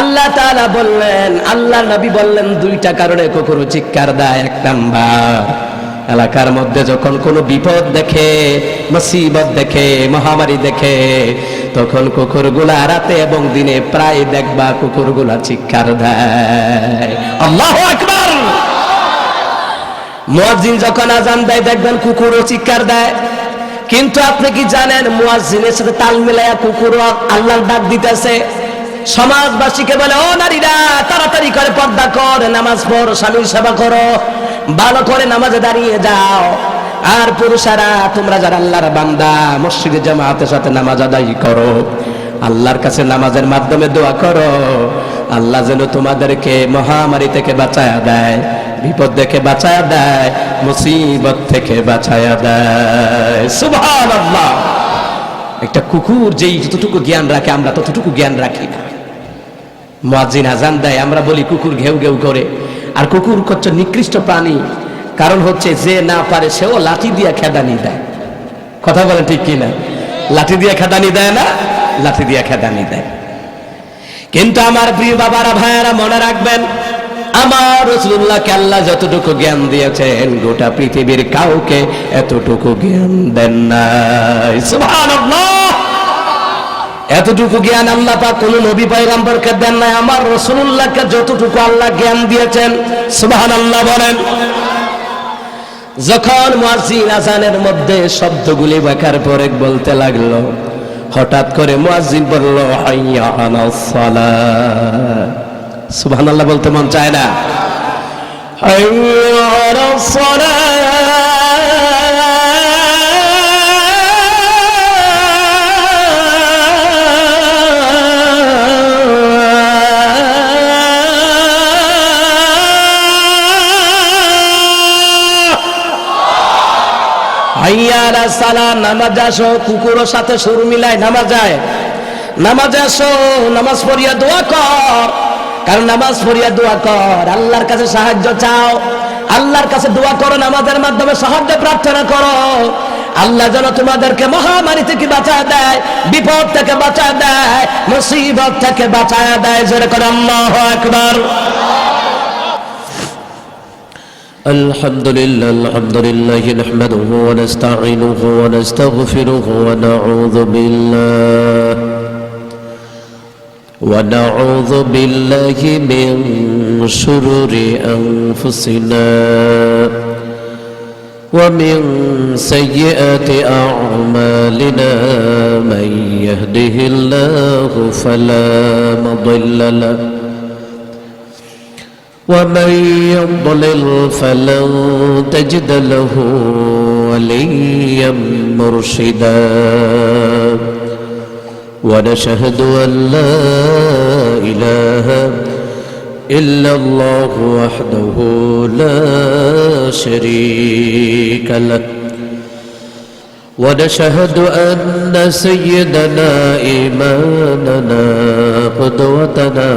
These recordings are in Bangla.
আল্লাহ তাআলা বললেন, আল্লাহর নবী বললেন, দুইটা কারণে কুকুর চিৎকার দেয়। এক নাম্বার, এলাকার মধ্যে যখন কোনো বিপদ দেখে, মুসিবত দেখে, মহামারী দেখে, তখন কুকুরগুলা রাতে এবং দিনে প্রায় দেখবা কুকুরগুলা চিৎকার দেয়। আল্লাহু আকবার। মুয়াজ্জিন যখন আজান দেয় দেখবেন কুকুরও চিৎকার দেয়। কিন্তু আপনি কি জানেন মুয়াজ্জিনের সাথে তাল মিলায়া কুকুরও আল্লাহর ডাক দিতেছে। সমাজবাসীকে বলে, ও নারীরা তাড়াতাড়ি করে পর্দা কর, নামাজ পড়ো, স্বামীর সেবা করো, ভালো করে নামাজে দাঁড়িয়ে যাও। আর পুরুষেরা তোমরা যারা আল্লাহর বান্দা, মসজিদে জামাতের সাথে নামাজ আদায় করো, আল্লাহর কাছে নামাজের মাধ্যমে দোয়া করো, আল্লাহ যেন তোমাদেরকে মহামারী থেকে বাঁচায়া দেয়, বিপদ থেকে বাঁচায়া দেয়, মুসিবত থেকে বাঁচায়া দেয়। সুবহানাল্লাহ। একটা কুকুর যেই যতটুকু জ্ঞান রাখে আমরা ততটুকু জ্ঞান রাখি না। মুয়াজ্জিন আজান দেয়, আমরা বলি কুকুর ঘেউ ঘেউ করে। আর কুকুর হচ্ছে নিকৃষ্ট প্রাণী, কারণ হচ্ছে যে না পারে সেও লাঠি দিয়ে খেদানি দেয়। কথা বলেন ঠিক কিনা? লাঠি দিয়ে খেদানি দেয় না? লাঠি দিয়ে খেদানি দেয়। কিন্তু আমার প্রিয় বাবারা, ভাইয়ারা, মনে রাখবেন, আমার রাসূলুল্লাহকে আল্লাহ যতটুকু জ্ঞান দিয়েছেন গোটা পৃথিবীর কাউকে এতটুকু জ্ঞান দেন নাই। সুবহানাল্লাহ। এতটুকু জ্ঞান আল্লাহ পাক কোন নবী পয়গম্বরকে দেন নাই। আমার রাসূলুল্লাহকে যতটুকু আল্লাহ জ্ঞান দিয়েছেন, সুবহানাল্লাহ বলেন। যখন মুয়াজ্জিন আজানের মধ্যে শব্দগুলি বেকার পরে বলতে লাগলো, হঠাৎ করে মুয়াজ্জিন বলল, হাইয়া আলাস সালাহ। সুবহানাল্লাহ বলতে মন চায় না? হাইয়া আলাস সালাহ। হাইয়া আলাস সালাহ, নামাজ আসো। কুকুরের সাথে সুর মিলায় নামাজ যায়। নামাজ আসো, নামাজ পড়িয়া দোয়া কর। কারণ নামাজ পড়িয়া দোয়া কর, আল্লাহর কাছে সাহায্য চাও, আল্লাহর কাছে দোয়া করো, নামাজের মাধ্যমে সাহায্য প্রার্থনা করো। আল্লাহ যেন তোমাদেরকে মহামারী থেকে বাঁচায় দেয়, বিপদ থেকে বাঁচায় দেয়, মুসিবত থেকে বাঁচায় দেয়। জোরে করে আল্লাহু আকবার। الحمدلله الحمدلله نحمده ونستعينه ونستغفره ونعوذ بالله من شرور أنفسنا ومن سيئات أعمالنا من يهده الله فلا مضل له ومن يضلل فلن تجد له وليا مرشدا ونشهد أن لا إله إلا الله وحده لا شريك له ونشهد أن سيدنا إمامنا قدوتنا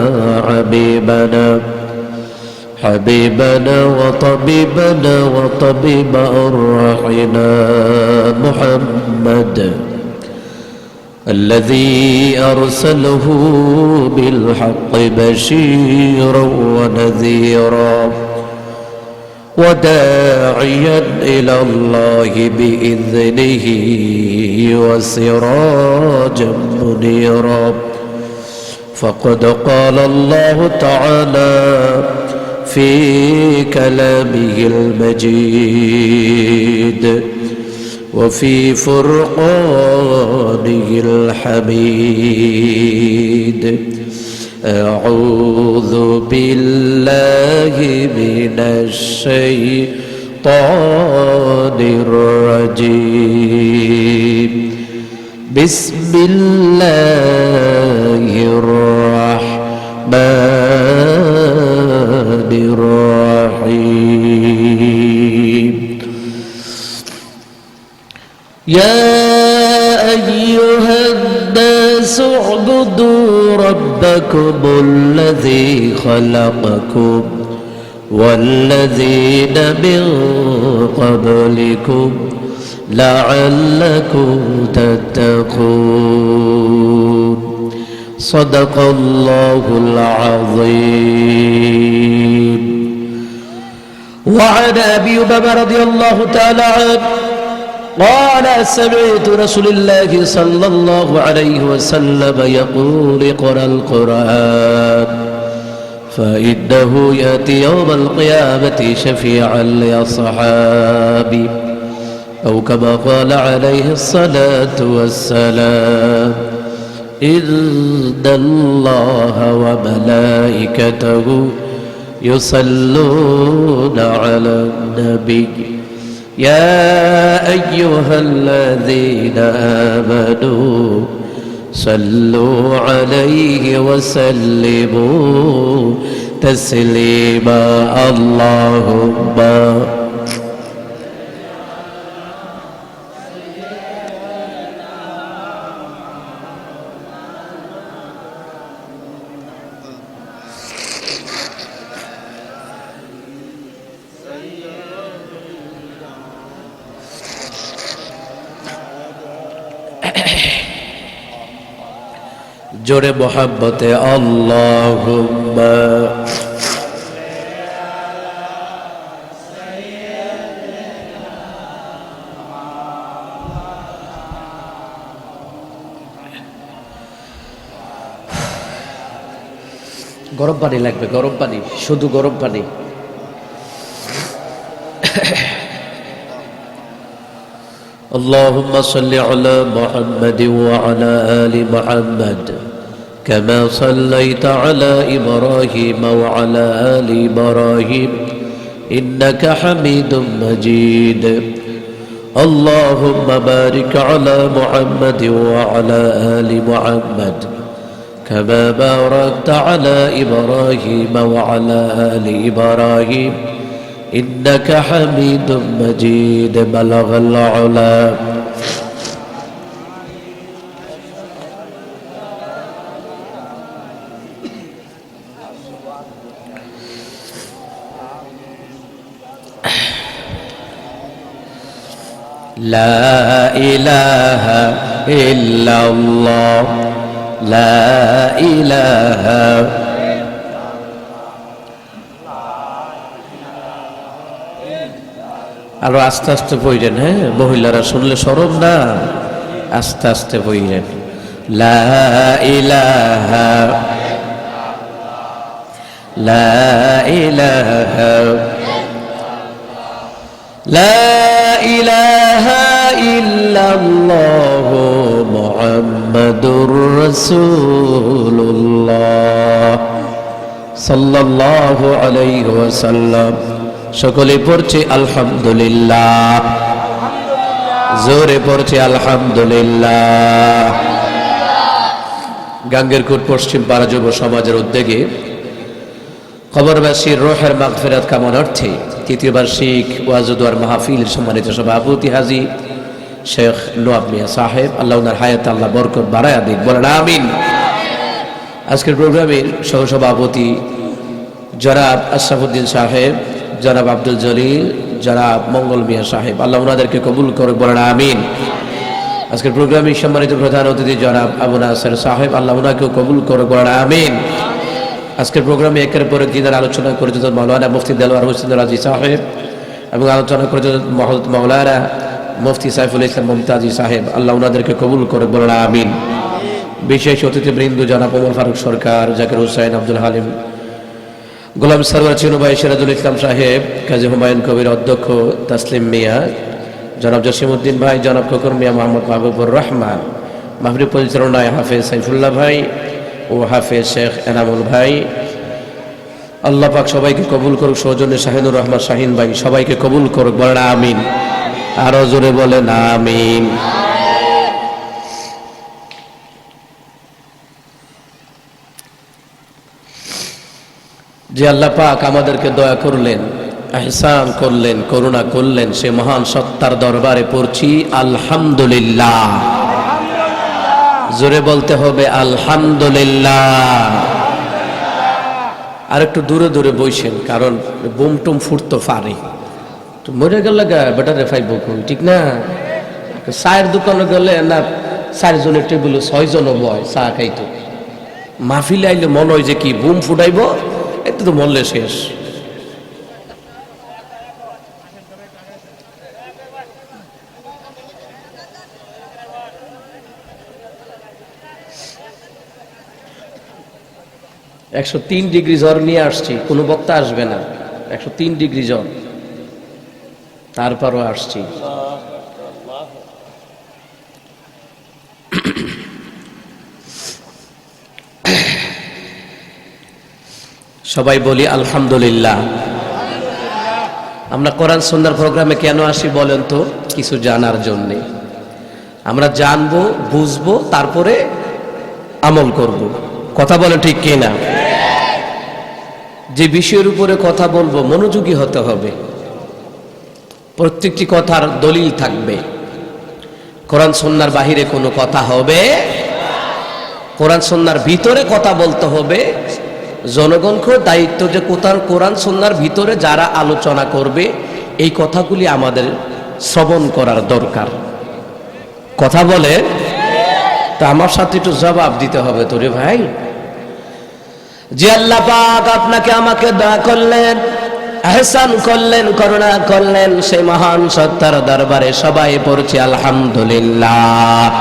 حبيبنا وطبيبنا وطبيب أرواحنا محمد الذي أرسله بالحق بشيرا ونذيرا وداعيا إلى الله بإذنه وسراجا منيرا فقد قال الله تعالى في كلامه المجيد وفي فرقانه الحميد أعوذ بالله من الشيطان الرجيم بسم الله الرحمن الرحيم يا أيها الناس اعبدوا ربكم الذي خلقكم والذين من قبلكم لعلكم تتقون صدق الله العظيم. وعن أبي أمامة رضي الله تعالى عنه قال سمعت رسول الله صلى الله عليه وسلم يقول اقرأ القرآن فإنه يأتي يوم القيامة شفيعا لأصحابه أو كما قال عليه الصلاة والسلام إن الله وملائكته يصلون على النبي يا أيها الذين آمنوا صلوا عليه وسلموا تسليما اللهم জোরে মোহাব্বতে আল্লাহুম্মা গরম পানি লাগবে, গরম পানি, শুধু গরম পানি। اللهم صل على محمد وعلى آل محمد كما صليت على إبراهيم وعلى آل إبراهيم إنك حميد مجيد. اللهم بارك على محمد وعلى آل محمد كما باركت على إبراهيم وعلى آل إبراهيم إنك حميد مجيد. بلغ العلا لا إله إلا الله لا إله আরো আস্তে আস্তে পড়েন, হ্যাঁ মহিলারা শুনলে শরম না, আস্তে আস্তে পড়েন। লা ইলাহা লা ইলাহা লা ইলাহা ইল্লাল্লাহু মুহাম্মাদুর রাসূলুল্লাহ সাল্লাল্লাহু আলাইহি ওয়াসাল্লাম। সকলে পড়ছে আলহামদুলিল্লাহ, জোরে পড়ছে আলহামদুলিল্লাহ। গাঙ্গেরকোট পশ্চিম পাড়া যুব সমাজের উদ্যোগে কবরবাসীর রোহের মাগফিরাত কামনার্থে তৃতীয় বার্ষিক ওয়াজ ও দোয়ার মাহফিলের সম্মানিত সভাপতি হাজী শেখ নোয়াব মিয়া সাহেব, আল্লাহ ওনার হায়াত আল্লাহ বরকত বাড়ায়া দিক, বলেন আমিন। আজকের প্রোগ্রামের সহসভাপতি জনাব আশরাফুদ্দিন সাহেব, জনাব আব্দুল জলিল, জনাব মঙ্গল মিয়া সাহেব, আল্লাহ ওনাদেরকে কবুল করে, বলেন আমিন। আজকের প্রোগ্রামে সম্মানিত প্রধান অতিথি জনাব আবু নাসের সাহেব, আল্লাহ ওনাকেও কবুল করে, বলেন আমিন। আজকের প্রোগ্রামে একের পর এক দিনের আলোচনা করেছেন মাওলানা মুফতি দেলোয়ার হোসেন রাজি সাহেব এবং আলোচনা করেছেন মাওলানা মুফতি সাইফুল ইসলাম মুমতাজি সাহেব, আল্লাহ ওনাদেরকে কবুল করে, বলেন আমিন। বিশেষ অতিথিবৃন্দ জনাব ওমর ফারুক সরকার, জাকির হুসাইন, আব্দুল হালিম, গোলাম সরওয়ার চিনু ভাই, সিরাজুল ইসলাম সাহেব, কাজী হুমায়ুন কবির অধ্যক্ষ, তাসলিম মিয়া, জনাব জসিমউদ্দিন ভাই, জনাব খোকন মিয়া, মোহাম্মদ মাহবুবুর রহমান, মাহফিল পরিচালনায় হাফেজ সাইফুল্লাহ ভাই ও হাফেজ শেখ এনামুল ভাই। আল্লাহ পাক সবাইকে কবুল করুক, সৌজন্যে শাহিনুর রহমান শাহিন ভাই, সবাইকে কবুল করুক, বলেন আমিন। আরো জোরে বলেন আমিন। যে আল্লাহ পাক আমাদেরকে দয়া করলেন, ইহসান করলেন, করুণা করলেন, সে মহান সত্তার দরবারে পড়ছি আলহামদুলিল্লাহ। জোরে বলতে হবে আলহামদুলিল্লাহ। আর একটু দূরে দূরে বইছেন, কারণ বুম টুম ফুটতে পারে, তো মরে গেল বেটারে ফাইব, ঠিক না? চায়ের দোকানে গেলে না 4 জনের টেবিলে 6 জন বয় চা খাইতো, মাহফিলে আইলে মনে হয় যে কি বুম ফুটাইব, একটু তো মরলে শেষ। (103 ডিগ্রি জ্বর নিয়ে আসছি, কোনো বক্তা আসবে না, 103 ডিগ্রি জ্বর, তারপরও আসছি। সবাই বলি আলহামদুলিল্লাহ। আমরা কোরআন সুন্নাহর প্রোগ্রামে কেন আসি বলেন তো? কিছু জানার জন্য। আমরা জানবো, বুঝবো, তারপরে আমল করব। কথা বলেন ঠিক কিনা? যে বিষয়ের উপরে কথা বলবো মনোযোগী হতে হবে, প্রত্যেকটি কথার দলিল থাকবে। কোরআন সুন্নাহর বাহিরে কোনো কথা হবে, কোরআন সুন্নাহর ভিতরে কথা বলতে হবে। জনগণকে দায়িত্ব যে কোরআন সুন্নাহর ভিতরে যারা আলোচনা করবে এই কথাগুলি আমাদের শ্রবণ করার দরকার। কথা বলে তা আমার সাথে একটু জবাব দিতে হবে তো রে ভাই। যে আল্লাহ পাক আপনাকে আমাকে দয়া করলেন, এহসান করলেন, করুণা করলেন, সেই মহান সত্তার দরবারে সবাই পড়ছে আলহামদুলিল্লাহ।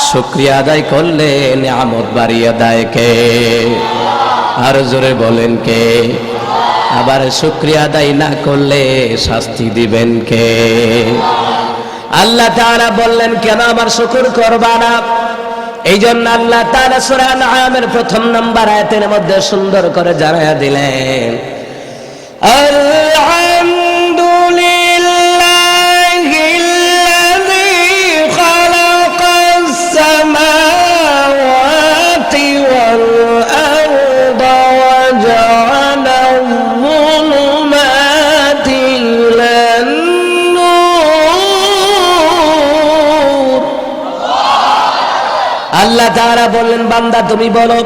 শুকরিয়া আদায় করলেন, নিয়ামত বাড়িয়ে দেয় কে? আর জোরে বলেন কে? আবার শুকরিয়া আদায় না করলে শাস্তি দিবেন কে? আল্লাহ তাআলা বললেন কেন আমার শুকর করবা না? এই জন্য আল্লাহ তাআলা সূরা আনআমের ১ম নম্বর আয়াতের মধ্যে সুন্দর করে জানায়া দিলেন, আল্লাহ তাআলা বললেন বান্দা তুমি বলো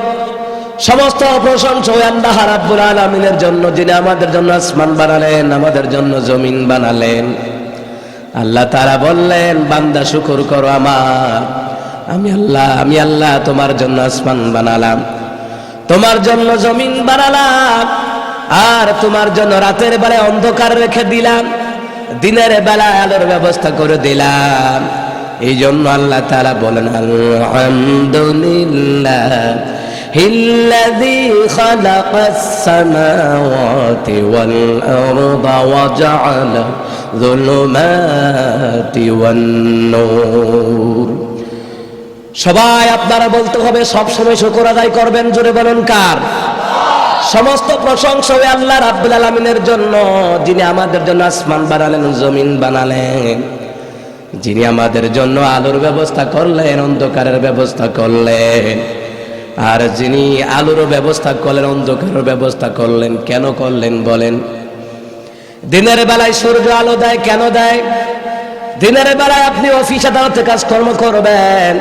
সমস্ত প্রশংসা ওই আল্লাহ রাব্বুল আলামিনের জন্য, যিনি আমাদের জন্য আসমান বানালেন, আমাদের জন্য জমিন বানালেন। আল্লাহ তাআলা বললেন বান্দা শুকর করো আমার, আমি আল্লাহ তোমার জন্য আসমান বানালাম, তোমার জন্য জমিন বানালাম, আর তোমার জন্য রাতের বেলায় অন্ধকার রেখে দিলাম, দিনের বেলায় আলোর ব্যবস্থা করে দিলাম। এই জন্য আল্লাহ তাআলা বলেন আলহামদুলিল্লাহ হিল্লাযী খালাকাস সামাওয়াতি ওয়াল আরদা ওয়া জাআলা যুলুমাতি ওয়ান নূর। সবাই আপনারা বলতে হবে, সব সময় শুকর আদায় করবেন। জোরে বলুন কার? সমস্ত প্রশংসা ওই আল্লাহ রাব্বুল আলামিনের জন্য, যিনি আমাদের জন্য আসমান বানালেন, জমিন বানালেন, যিনি আমাদের জন্য আলোর ব্যবস্থা করলেন, অন্ধকারের ব্যবস্থা করলেন, আর যিনি আলোর ব্যবস্থা করলেন, অন্ধকারের ব্যবস্থা করলেন। কেন করলেন বলেন? দিনের বেলায় সূর্য আলো দেয়, কেন দেয়? দিনের বেলায় আপনি অফিস আদালতে কাজকর্ম করবেন,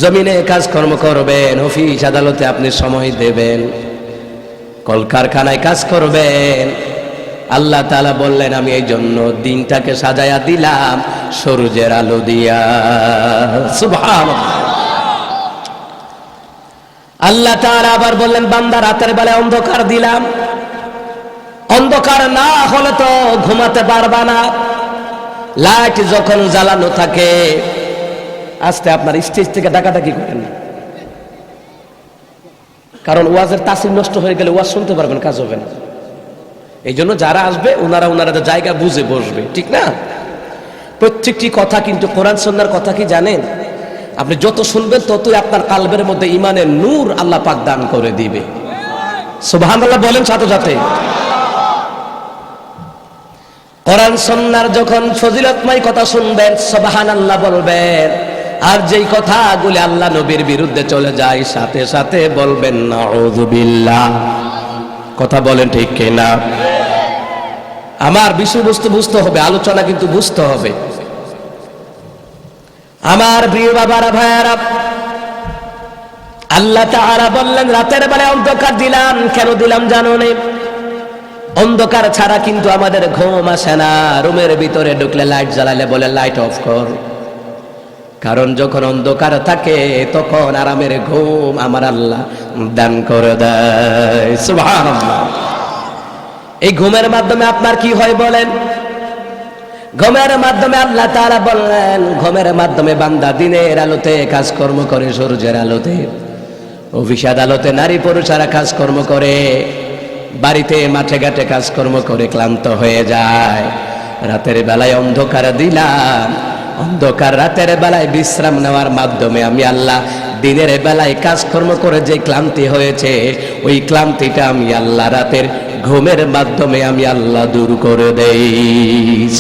জমিনে কাজকর্ম করবেন, অফিস আদালতে আপনি সময় দেবেন, কলকারখানায় কাজ করবেন। আল্লাহ তাআলা বললেন আমি এই জন্য দিনটাকে সাজায়া দিলাম সূর্যের আলো দিয়া। সুবহানাল্লাহ। আল্লাহ তাআলা আবার বললেন বান্দা রাতের বেলায় অন্ধকার দিলাম, অন্ধকার না হলে তো ঘুমাতে পারবা না। লাইট যখন জ্বালানো থাকে, আজকে আপনার স্টেজ থেকে ডাকাডাকি করেন, কারণ ওয়াজের তাসির নষ্ট হয়ে গেলে ওয়াজ শুনতে পারবেন, কাজ হবে না। এই জন্য যারা আসবে ওনারা জায়গা বুঝে বসবে, ঠিক না? প্রত্যেকটি কথা কিন্তু কোরআন সুন্নাহর কথা কি জানেন? আপনি যত শুনবেন ততই আপনার কালবের মধ্যে ঈমানের নূর আল্লাহ পাক দান করে দিবে। সুবহানাল্লাহ বলেন সাথে সাথে। কোরআন সুন্নাহর যখন ফজিলতময় কথা শুনবেন সুবহানাল্লাহ বলবেন, আর যেই কথাগুলি আল্লাহ নবীর বিরুদ্ধে চলে যায় সাথে সাথে বলবেন নাউযুবিল্লাহ। কথা বলেন ঠিক কিনা? আমার বিষয়বস্তু বুঝতে হবে, আলোচনা কিন্তু বুঝতে হবে। আমার প্রিয় বাবারা ভাইয়ারা, আল্লাহ তাআলা বললেন রাতের বেলায় অন্ধকার দিলাম। কেন দিলাম জানো নে? অন্ধকার ছাড়া কিন্তু আমাদের ঘুম আসে না। রুমের ভিতরে ঢুকলে লাইট জ্বালালে বলে লাইট অফ কর, কারণ যখন অন্ধকার থাকে তখন আরামের ঘুম আমার আল্লাহ দান করে দেয়। সুবহানাল্লাহ। এই ঘুমের মাধ্যমে আপনার কি হয় বলেন? ঘুমের মাধ্যমে আল্লাহ তাআলা বললেন, ঘুমের মাধ্যমে বান্দা দিনের আলোতে কাজকর্ম করে, সূর্যের আলোতে, অফিস আদালতে নারী পুরুষেরা কাজকর্ম করে, বাড়িতে মাঠে ঘাটে কাজকর্ম করে ক্লান্ত হয়ে যায়। রাতের বেলায় অন্ধকার দিলাম, অন্ধকার রাতের বেলায় বিশ্রাম নেওয়ার মাধ্যমে আমি আল্লাহ দিনের বেলায় কাজকর্ম করে যে ক্লান্তি হয়েছে ওই ক্লান্তিটা আমি আল্লাহ রাতের ঘুমের মাধ্যমে আমি আল্লাহ দূর করে দেই।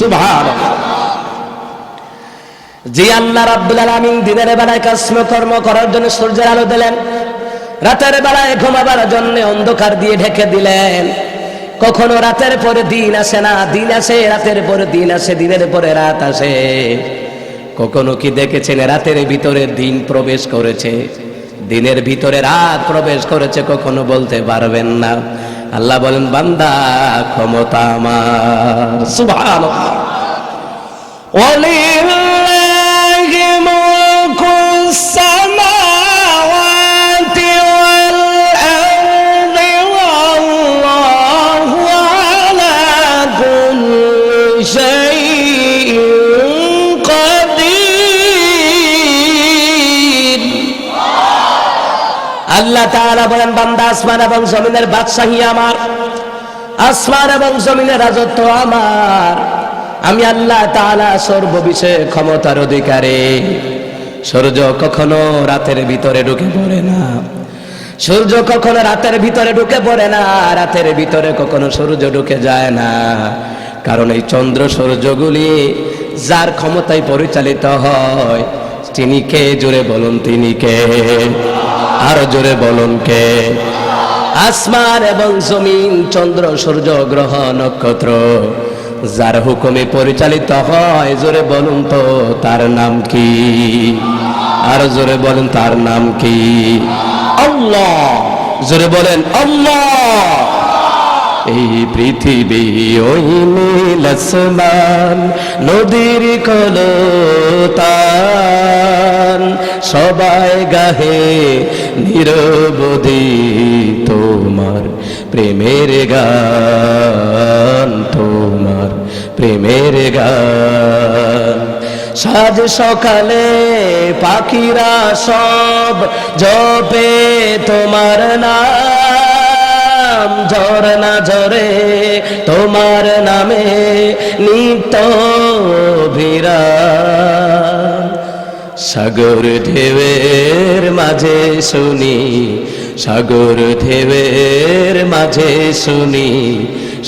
সুবহানাল্লাহ। যে আল্লাহ রাব্বুল আলামিন দিনের বেলায় কাজকর্ম করার জন্য সূর্যের আলো দিলেন, রাতের বেলায় ঘুমাবার জন্য অন্ধকার দিয়ে ঢেকে দিলেন। কখনো রাতের পরে দিন আসে না, দিন আসে রাতের পরে দিন আসে, দিনের পরে রাত আসে। কখনো কি দেখেছেন রাতের ভিতরে দিন প্রবেশ করেছে, দিনের ভিতরে রাত প্রবেশ করেছে? কখনো বলতে পারবেন না। আল্লাহ বলেন, বান্দা ক্ষমতা আমার। সুবহানাল্লাহ। ওয়ালিল্লাহি মুলকুস সামাওয়াতি ওয়াল আরদি ওয়াল্লাহু আলা কুল্লি শাইইন কাদির। আল্লাহ তাআলা বলেন, বান্দা আসমান এবং জমিনের বাদশাহী আমার, আসমান এবং জমিনের রাজত্ব আমার। আমি আল্লাহ তাআলা সর্ববিষয়ে ক্ষমতার অধিকারী। সূর্য কখনো রাতের ভিতরে ঢুকে পড়ে না, সূর্য কখনো রাতের ভিতরে ঢুকে পড়ে না, রাতের ভিতরে কখনো সূর্য ঢুকে যায় না। কারণ এই চন্দ্র সূর্যগুলি যার ক্ষমতায় পরিচালিত হয় তিনি কে? জোরে বলুন, তিনি কে? আরো জোরে বলুন, কে? আসমান এবং জমিন, চন্দ্র সূর্য গ্রহ নক্ষত্র যার হুকুমে পরিচালিত হয়, জোরে বলুন তো তার নাম কি? আরো জোরে বলেন, তার নাম কি? আল্লাহ। জোরে বলেন, আল্লাহ। এই পৃথিবী ওই নীল আসমান, নদীর কলতান, সবাই গাহে নিরবধি তোমার প্রেমের গান, তোমার প্রেমের গান। সাজ সকালে পাখিরা সব জপে তোমার নাম, ঝরনা ঝরে তোমার নামে নিত্য বিরাম। সাগর ঢেউয়ের মাঝে শুনি, সাগর ঢেউয়ের মাঝে শুনি,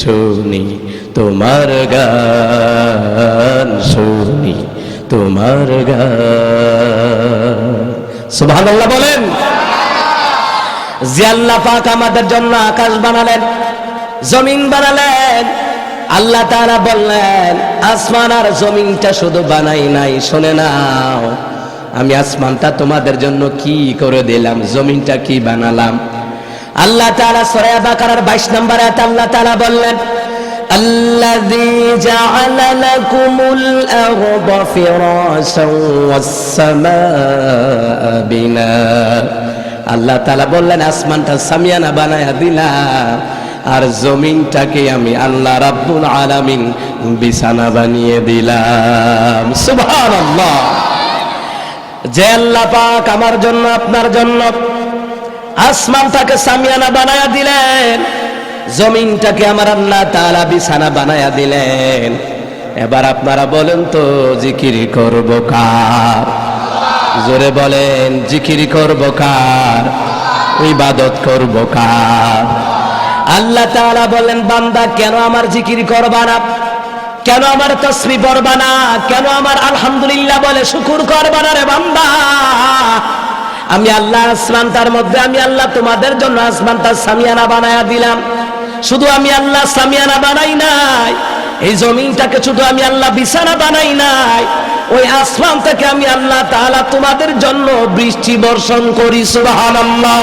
শুনি তোমার গান, শুনি তোমার গান। সুবহানাল্লাহ বলেন। যে আল্লাহ পাক আমাদের জন্য আকাশ বানালেন, জমিন বানালেন, আল্লাহ তাআলা বললেন আসমান আর জমিনটা শুধু বানাই নাই, শুনে নাও আমি আসমানটা তোমাদের জন্য কি করে দিলাম, জমিনটা কি বানালাম। আল্লাহ তাআলা সূরা বাকারার 22 নম্বর আয়াতে আল্লাহ তাআলা বললেন, আল্লাযী জাআলা লাকুমুল আরদা ফিরাশান ওয়াস সামাআ বিনা। আল্লাহ তাআলা বললেন আসমানটা সামিয়ানা বানায়া দিলাম, আর জমিনটাকে আমি আল্লাহ রাব্বুল আলামিন বিছানা বানিয়ে দিলাম। সুবহানাল্লাহ। যে আল্লাহ পাক আমার জন্য আপনার জন্য আসমানটাকে সামিয়ানা বানায়া দিলেন, জমিনটাকে আমার আল্লাহ তাআলা বিছানা বানায়া দিলেন। এবার আপনারা বলেন তো জিকির করব কার? জোরে বলেন, জিকির করব কার? ইবাদত করব কার? আল্লাহ তাআলা বলেন, বান্দা কেন আমার জিকির করবা না, কেন আমার তাসবিহ পড়বা না, কেন আমার আলহামদুলিল্লাহ বলে শুকর করবা না রে বান্দা? আমি আল্লাহ আসমানটার মধ্যে, আমি আল্লাহ তোমাদের জন্য আসমানটা সামিয়ানা বানায়া দিলাম। শুধু আমি আল্লাহ সামিয়ানা বানাই নাই, এই জমিনটাকে শুধু আমি আল্লাহ বিছানা বানাই নাই, ওই আসমান থেকে আমি আল্লাহ তাআলা তোমাদের জন্য বৃষ্টি বর্ষণ করি। সুবহানাল্লাহ।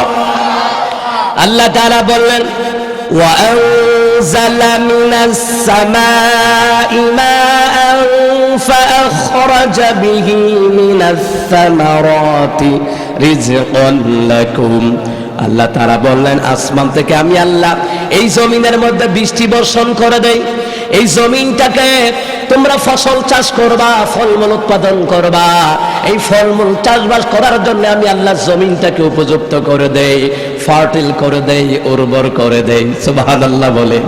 আল্লাহ তাআলা বললেন, وأنزل من السماء ماء فأخرج به من الثمرات رزقا لكم আল্লাহ তাআলা বললেন আসমান থেকে আমি আল্লাহ এই জমিনের মধ্যে বৃষ্টি বর্ষণ করে দেই এই জমিনটাকে তোমরা ফসল চাষ করবা ফলমূল উৎপাদন করবা এই ফলমূল চাষবাস করার জন্য আমি আল্লাহ জমিনটাকে উপযুক্ত করে দেই ফার্টিল করে দেই উর্বর করে দেই সুবহানাল্লাহ বলে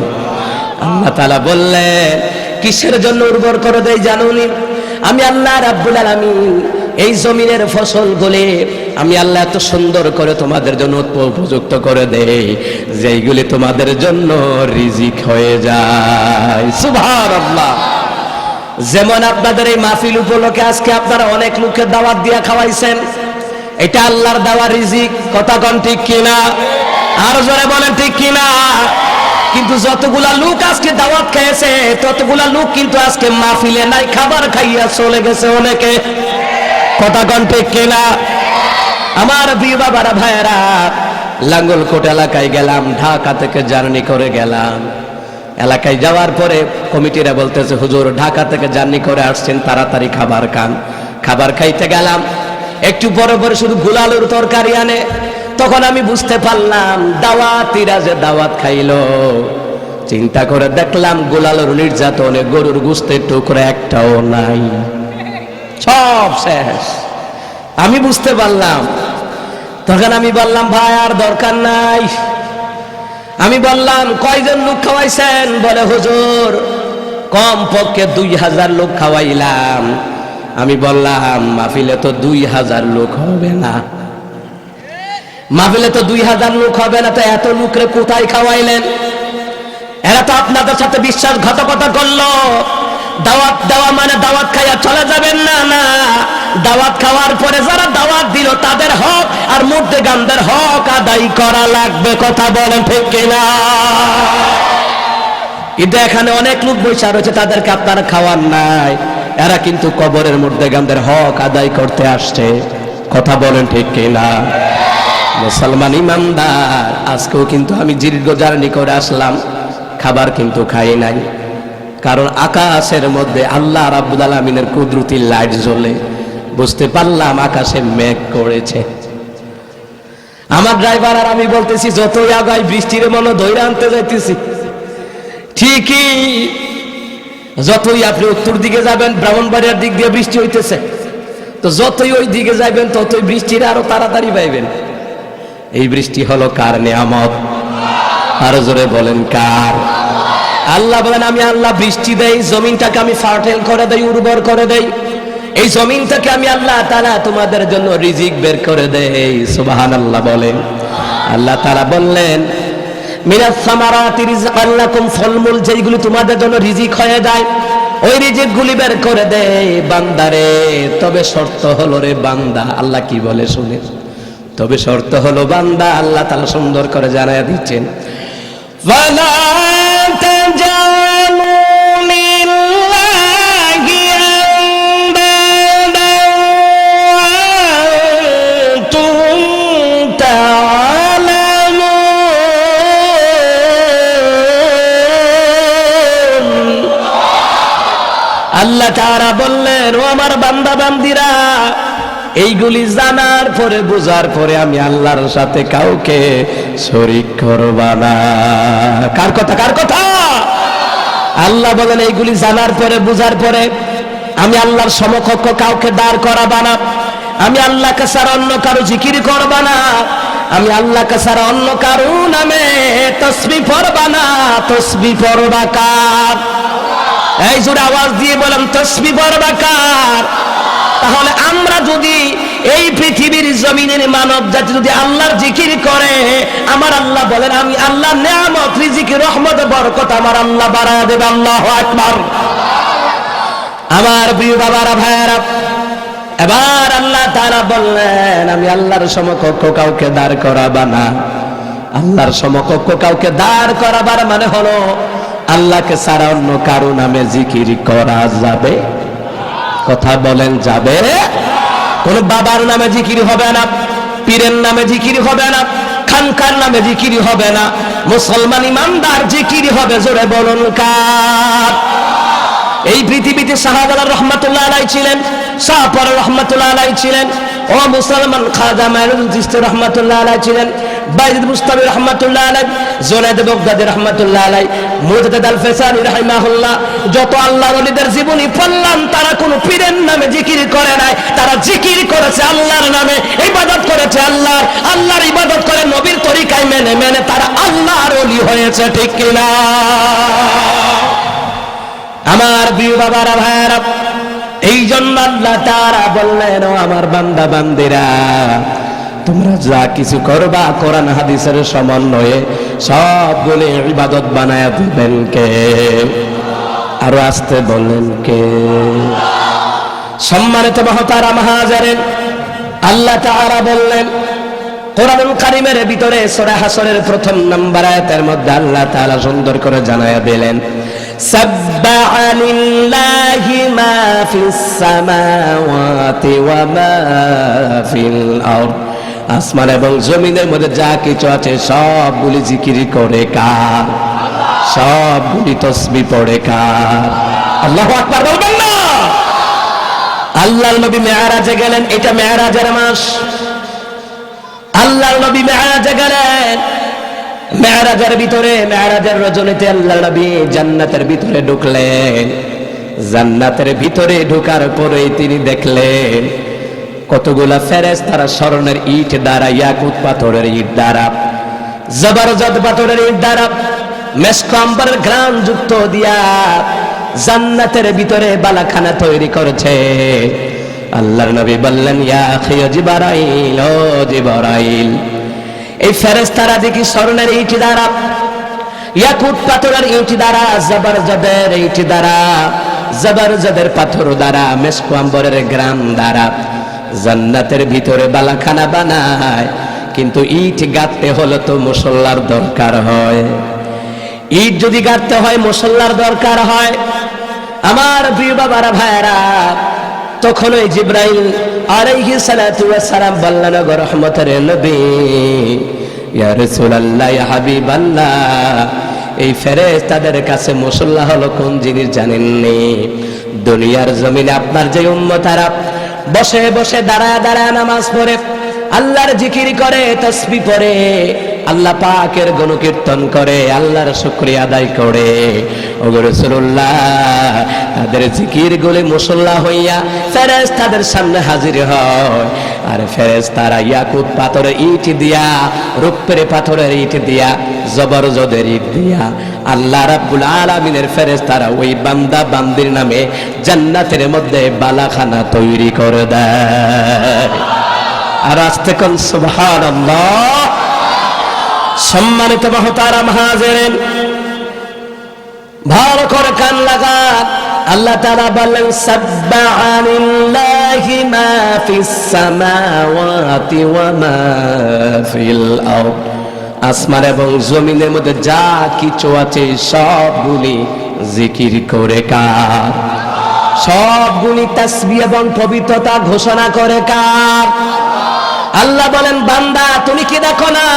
আল্লাহ তাআলা বললেন কিসের জন্য উর্বর করে দেই জানোনি আমি আল্লাহ রাব্বুল আলামিন এই জমিনের ফসলগুলি আমি আল্লাহ এত সুন্দর করে তোমাদের জন্য উপযুক্ত করে দেই যেইগুলি তোমাদের জন্য রিজিক হয়ে যায় সুবহানাল্লাহ যেমন আপনাদের এই মাহফিল উপলক্ষে আজকে আপনারা অনেক লোককে দাওয়াত দিয়া খাওয়াইছেন এটা আল্লাহর দেওয়া রিজিক কথা কোন ঠিক কিনা আর জোরে বলেন ঠিক কিনা কিন্তু যতগুলা লোক আজকে দাওয়াত খেয়েছে ততগুলা লোক কিন্তু আজকে মাহফিলে নাই খাবার খাইয়া চলে গেছে অনেকে কথা কোন ঠিক কিনা আমার প্রিয় বাবারা ভাইয়েরা লাঙ্গলকোট এলাকায় গেলাম ঢাকা থেকে জার্নি করে গেলাম এলাকায় যাওয়ার পরে কমিটিরা বলতেছে হুজুর ঢাকা থেকে জার্নি করে আসছেন তাড়াতাড়ি খাবার খান খাবার খাইতে গেলাম একটু পরে পরে শুধু গুলালুর তরকারি আনে তখন আমি বুঝতে পারলাম দাওয়াতিরা যে দাওয়াত খাইলো চিন্তা করে দেখলাম গুলালুর নির্যাতনে গরুর গোশতের টুকরা একটাও নাই সব শেষ আমি বুঝতে পারলাম তখন আমি বললাম ভাই আর দরকার নাই আমি বললাম কয়জন লোক খাওয়াইছেন বলে হুজুর কম পক্ষে 2000 লোক খাওয়াইলাম আমি বললাম মাহফিলে তো 2000 লোক হবে না মাহফিলে তো 2000 লোক হবে না তো এত লোকরে কোথায় খাওয়াইলেন এরা তো আপনাদের সাথে বিশ্বাসঘাতকতা করলো দাওয়াত দেওয়া মানে দাওয়াত খাইয়া চলে যাবেন না না দাওয়াত খাওয়ার পরে যারা দাওয়াত দিল তাদের হক আর মুর্দেগানদের হক আদায় করা লাগবে কথা বলেন ঠিক কিনা কিন্তু এখানে অনেক লোক বসে রয়েছে তাদেরকে আপনারা খাওয়ান নাই এরা কিন্তু কবরের মুর্দেগানদের হক আদায় করতে আসছে কথা বলেন ঠিক কিনা মুসলমান ইমানদার আজকেও কিন্তু আমি দীর্ঘ জার্নি করে আসলাম খাবার কিন্তু খাই নাই কারণ আকাশের মধ্যে আল্লাহ রাব্বুল আলামিনের কুদরতি লাইট জ্বলে বুঝতে পারলাম আকাশে মেঘ করেছে আমার ড্রাইভার আর আমি বলতেছি যতই আগাই বৃষ্টির মনে ধৈর্য আনতে যাইতেছি ঠিকই যতই আপনি উত্তর দিকে যাবেন ব্রাহ্মণবাড়িয়ার দিক দিয়ে বৃষ্টি হইতেছে তো যতই ওই দিকে যাবেন ততই বৃষ্টির আরো তাড়াতাড়ি পাইবেন এই বৃষ্টি হলো কার নিয়ামত আরো জোরে বলেন কার আল্লাহ বলেন আমি আল্লাহ বৃষ্টি দেই জমিনটাকে আমি ফার্টাইল করে দেই উর্বর করে দেই এই জমিন থেকে আমি আল্লাহ তাআলা তোমাদের জন্য রিজিক বের করে দেই সুবহানাল্লাহ বলেন আল্লাহ তাআলা বললেন মিনাস সামারাতি রিজকান লাকুম ফলমূল যেইগুলো তোমাদের জন্য রিজিক হয়ে যায় ওই রিজিকগুলি বের করে দেই বান্দারে তবে শর্ত হলো রে বান্দা আল্লাহ কি বলে শুনে তবে শর্ত হলো বান্দা আল্লাহ তাআলা সুন্দর করে জানায়া দিচ্ছেন ওয়ালা আল্লাহ তাআলা বললেন ও আমার বান্দা বান্দিরা এইগুলি জানার পরে বুঝার পরে আমি আল্লাহর সাথে কাউকে শরীক করবা না কার কথা আল্লাহ বলেন এইগুলি জানার পরে বুঝার পরে আমি আল্লাহর সমকক্ষ কাউকে দাঁড় করাবা না আমি আল্লাহকে ছাড়া অন্য কারো জিকির করবা না আমি আল্লাহকে ছাড়া অন্য কারো নামে তাসবিহ পড়বা না তাসবিহ পড়বা কার এই জোরে আওয়াজ দিয়ে বলেন তাসবিহ পড়বা কার তাহলে আমরা যদি এই পৃথিবীর জমিনের মানব জাতি যদি আল্লাহর জিকির করে আমার আল্লাহ বলেন আমি আল্লাহর নিয়ামত রিজিক রহমত বরকত আমার আল্লাহ বাড়ায় দেবে আল্লাহু আকবার আমার প্রিয় বাবারা ভাইয়েরা এবার আল্লাহ তাআলা বললেন আমি আল্লাহর সমকক্ষ কাউকে দাঁড় করাবা না আল্লাহর সমকক্ষ কাউকে দাঁড় করাবার মানে হলো আল্লাহকে ছাড়া অন্য কারো নামে জিকির করা যাবে কথা বলেন যাবে কোন বাবার নামে জিকির হবে না পীরের নামে জিকির হবে না খানকার নামে জিকির হবে না মুসলমান ইমানদার জিকির হবে জোরে বলুন কার এই পৃথিবীতে শাহজালাল রহমাতুল্লাহ আলাইহি ছিলেন, শাহপর রহমাতুল্লাহ আলাইহি ছিলেন, ও মুসলমান খাজা মাইনুদ্দিন চিশতি রহমাতুল্লাহ আলাইহি ছিলেন, বাইজিদ বুস্তামি রহমাতুল্লাহ আলাইহি, জুনায়েদ বাগদাদি রহমাতুল্লাহ আলাইহি, মুজতাদ আল ফিসানি রাহিমাহুল্লাহ। যত আল্লাহর ওলিদের জীবনী পড়লাম, তারা কোনো পীরের নামে জিকির করে নাই, তারা জিকির করেছে আল্লাহর নামে, ইবাদত করেছে আল্লাহর ইবাদত করে নবীর তরিকায় মেনে মেনে তারা আল্লাহর ওলি হয়েছে, ঠিক কিনা? আমার প্রিয় বাবারা ভাইরা, এই জন্য আল্লাহ তাআলা বললেন, ও আমার বান্দা বান্দিরা, তোমরা যা কিছু করবা কোরআন হাদিসের সমন্বয়ে সবগুলো ইবাদত বানায়া দিবেন কে? আরো আসতে বলেন কে? সম্মানিত মহতারাম হাজিরিন, আল্লাহ তাআলা বললেন কোরআনুল কারীমের ভিতরে সূরা হাসরের প্রথম নাম্বার আয়াতের মধ্যে আল্লাহ তাআলা সুন্দর করে জানায়া দিলেন, সাব্বাহা লিল্লাহি মা ফিস সামাওয়াতি ওয়া মা ফিল আরদ। আসমান এবং জমিনের মধ্যে যা কিছু আছে সবগুলি জিকির করে কার? সবগুলি তাসবিহ পড়ে কার? আল্লাহু আকবার বলবেন না? আল্লাহর নবী মেরাজে গেলেন, এটা মেরাজের মাস। আল্লাহর নবী মেরাজে গেলেন, মেরাজের ভিতরে, মেরাজের রজনীতে আল্লাহর নবী জান্নাতের ভিতরে ঢুকলেন। জান্নাতের ভিতরে ঢোকার পরে তিনি দেখলেন কতগুলা ফেরেশতারা স্বর্ণের ইট দ্বারা, ইয়াকুত পাথরের ইট দ্বারা, জবরজদ পাথরের ইট দ্বারা, মেশক আম্বরের ঘ্রাণ যুক্ত দিয়া জান্নাতের ভিতরে বালাখানা তৈরি করেছে। আল্লাহর নবী বললেন, ইয়া আখি জিবরাইল, ও জিবরাইল, এই ফেরেশতারা দেখি স্বর্ণের ইট দ্বারা, ইয়াকুত পাথরের ইট দ্বারা, জবরজদের ইট দ্বারা, জবরজদের পাথর দ্বারা, মেশক আম্বরের ঘ্রাণ দ্বারা জান্নাতের ভিতরে বালাখানা বানায়। কিন্তু ইট গাঁথতে হলে তো মুসল্লার দরকার হয়। ইট যদি গাঁথতে হয় মুসল্লার দরকার হয়। আমার প্রিয় বাবারা ভাইরা, তখন ওই জিবরাইল আলাইহিস সালাতু ওয়াস সালাম বললেন, গো রহমতের নবী, ইয়া রাসূলুল্লাহ, ইয়া হাবিবাল্লাহ, এই ফেরেশতাদের কাছে মুসল্লা হলো কোন জিনিস জানেননি? দুনিয়ার জমিনে আপনার যে উম্মতারা বসে বসে দাঁড়ায় দাঁড়ায় নামাজ পড়ে, আল্লাহর জিকির করে, তাসবিহ পড়ে, আল্লাহ পাকের গুণকীর্তন করে, আল্লাহর শুকরিয়া আদায় করে, ও রাসূলুল্লাহ, তাদের জিকির গুলি মুসল্লা হইয়া ফেরেশতাদের সামনে হাজির হয়। আর ফেরেশতারা ইয়াকুত পাথরের ইট দিয়া, রূপের পাথরের ইট দিয়া, জবরজদের ইট দিয়া আল্লাহ রাব্বুল আলামিনের ফেরেশতারা ওই বান্দা বান্দির নামে জান্নাতের মধ্যে বালাখানা তৈরি করে দেয়। আর আস্তে কোন সুবহানাল্লাহ। সম্মানিত মহতারাম হাজিরিন, ভালো করে কান লাগান। আল্লাহ তাআলা বলেন, সাব্বাহা লিল্লাহি মা ফিস সামাওয়াতি ওয়া মা ফিল আরদ। আসমান এবং জমিনের মধ্যে যা কিছু আছে সবগুলি জিকির করে কার? সবগুলি তাসবিহ এবং পবিত্রতা ঘোষণা করে কার? আল্লাহ বলেন, বান্দা তুমি কি দেখো না